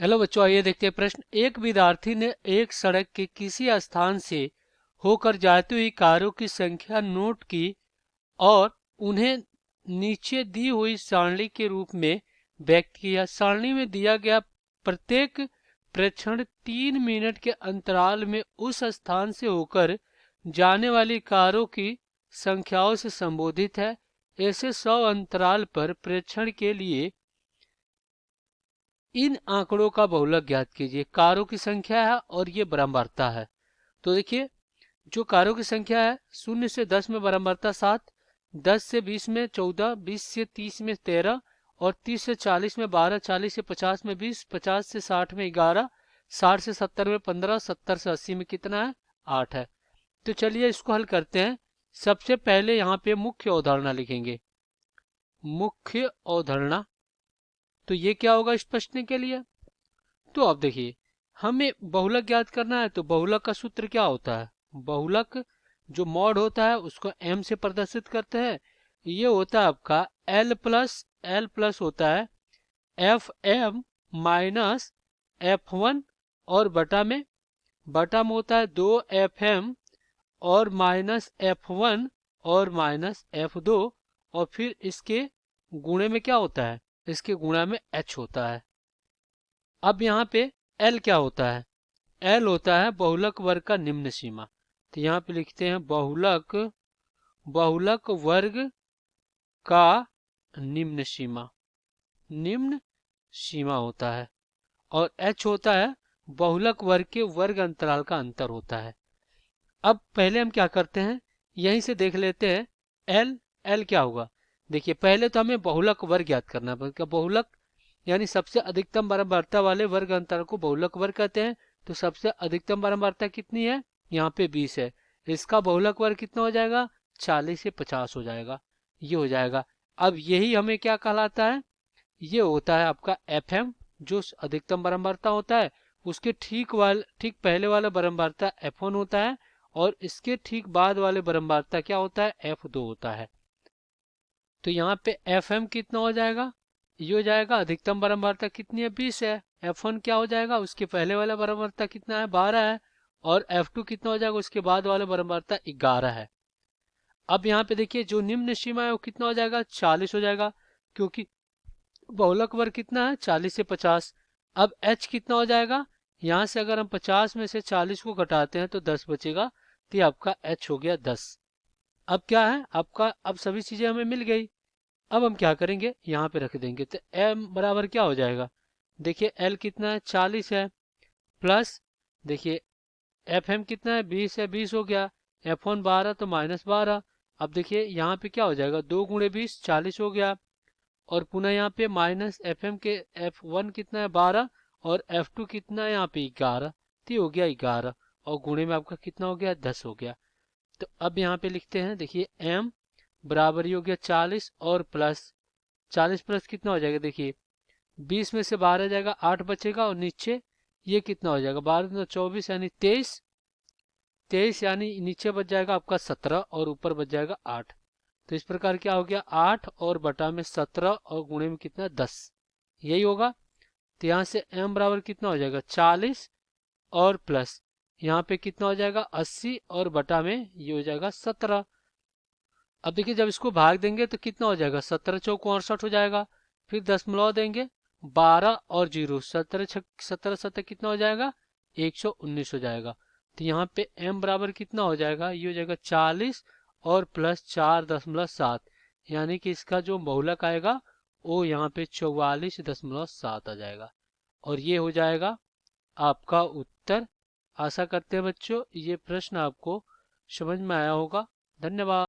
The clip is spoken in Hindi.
हेलो बच्चों, आइए देखते हैं प्रश्न। एक विद्यार्थी ने एक सड़क के किसी स्थान से होकर जाती हुई कारों की संख्या नोट की और उन्हें नीचे दी हुई सारणी के रूप में व्यक्त किया। सारणी में दिया गया प्रत्येक प्रेक्षण 3 मिनट के अंतराल में उस स्थान से होकर जाने वाली कारों की संख्याओं से संबोधित है। ऐसे 100 अंतराल पर प्रेक्षण के लिए इन आंकड़ों का बहुलक ज्ञात कीजिए। कारों की संख्या है और ये बारंबारता है। तो देखिए, जो कारों की संख्या है, 0 से 10 में बारंबारता 7, 10 से 20 में 14, 20 से 30 में 13 और 30 से 40 में 12, 40 से 50 में 20, 50 से 60 में 11, 60 से 70 में 15, 70 से 80 में कितना है? 8 है। तो चलिए इसको हल करते हैं। सबसे पहले यहाँ पे मुख्य अवधारणा लिखेंगे। मुख्य अवधारणा, तो ये क्या होगा इस प्रश्न के लिए? तो अब देखिए, हमें बहुलक ज्ञात करना है। तो बहुलक का सूत्र क्या होता है? बहुलक जो मॉड होता है उसको m से प्रदर्शित करते हैं। ये होता है आपका एल प्लस होता है एफ एम माइनस F1 और बटा में होता है 2FM और माइनस F1 और माइनस F2 और फिर इसके गुणे में क्या होता है? इसके गुणा में H होता है। अब यहाँ पे L क्या होता है? L होता है बहुलक वर्ग का निम्न सीमा। तो यहाँ पे लिखते हैं बहुलक वर्ग का निम्न सीमा। निम्न सीमा होता है। और H होता है बहुलक वर्ग के वर्ग अंतराल का अंतर होता है। अब पहले हम क्या करते हैं, यहीं से देख लेते हैं। L क्या होगा? देखिए, पहले तो हमें बहुलक वर्ग ज्ञात करना पड़ेगा। बहुलक यानी सबसे अधिकतम बारंबारता वाले वर्ग अंतर को बहुलक वर्ग कहते हैं। तो सबसे अधिकतम बारंबारता कितनी है? यहाँ पे 20 है। इसका बहुलक वर्ग कितना हो जाएगा? 40 से 50 हो जाएगा। ये हो जाएगा। अब यही हमें क्या कहलाता है? ये होता है आपका FM, जो अधिकतम बारंबारता होता है। उसके ठीक पहले वाला बारंबारता F1 होता है और इसके ठीक बाद वाले बारंबारता क्या होता है? F2 होता है। तो यहाँ पे FM कितना हो जाएगा? ये हो जाएगा, अधिकतम बारंबारता कितनी है? 20 है। F1 क्या हो जाएगा? उसके पहले वाला बारंबारता कितना है? 12 है। और F2 कितना हो जाएगा? उसके बाद वाला बारंबारता 11 है। अब यहाँ पे देखिए, जो निम्न सीमा है वो कितना हो जाएगा? 40 हो जाएगा, क्योंकि बहुलक वर्ग कितना है? 40 से 50। अब H कितना हो जाएगा? यहाँ से अगर हम 50 में से 40 को घटाते हैं तो 10 बचेगा। तो ये आपका H हो गया 10। अब क्या है आपका? अब सभी चीजें हमें मिल गई। अब हम क्या करेंगे, यहाँ पे रख देंगे। तो m बराबर क्या हो जाएगा? देखिए, L कितना है? 40 है। प्लस देखिए, FM कितना है? 20 है। 20 हो गया। F1 12 तो माइनस 12। अब देखिए यहाँ पे क्या हो जाएगा? 2 गुणे 20 40 हो गया। और पुनः यहाँ पे माइनस FM के F1 कितना है? 12 और F2 कितना है? यहाँ पे 11। तो हो गया 11 और गुणे में आपका कितना हो गया? 10 हो गया। तो अब यहाँ पे लिखते हैं, देखिए m बराबर ही हो गया 40 और प्लस 40 प्लस कितना हो जाएगा? देखिए, 20 में से 12 जाएगा, 8 बचेगा और नीचे ये कितना हो जाएगा? 12 24 यानी 23। 23 यानी नीचे बच जाएगा आपका 17 और ऊपर बच जाएगा 8। तो इस प्रकार क्या हो गया? 8 और बटा में 17 और गुणे में कितना? 10। यही होगा। तो यहाँ से m बराबर कितना हो जाएगा? 40 और प्लस यहाँ पे कितना हो जाएगा? 80 और बटा में ये हो जाएगा 17। अब देखिए, जब इसको भाग देंगे तो कितना हो जाएगा? 17 चौक 68 हो जाएगा। फिर दशमलव देंगे, 12 और 0, 17 17 कितना हो जाएगा? 119 हो जाएगा। तो यहाँ पे m बराबर कितना हो जाएगा? ये हो जाएगा 40 और प्लस 4.7, यानी कि इसका जो बहुलक आएगा वो यहाँ पे 44.7 आ जाएगा। और ये हो जाएगा आपका उत्तर। आशा करते हैं बच्चों ये प्रश्न आपको समझ में आया होगा। धन्यवाद।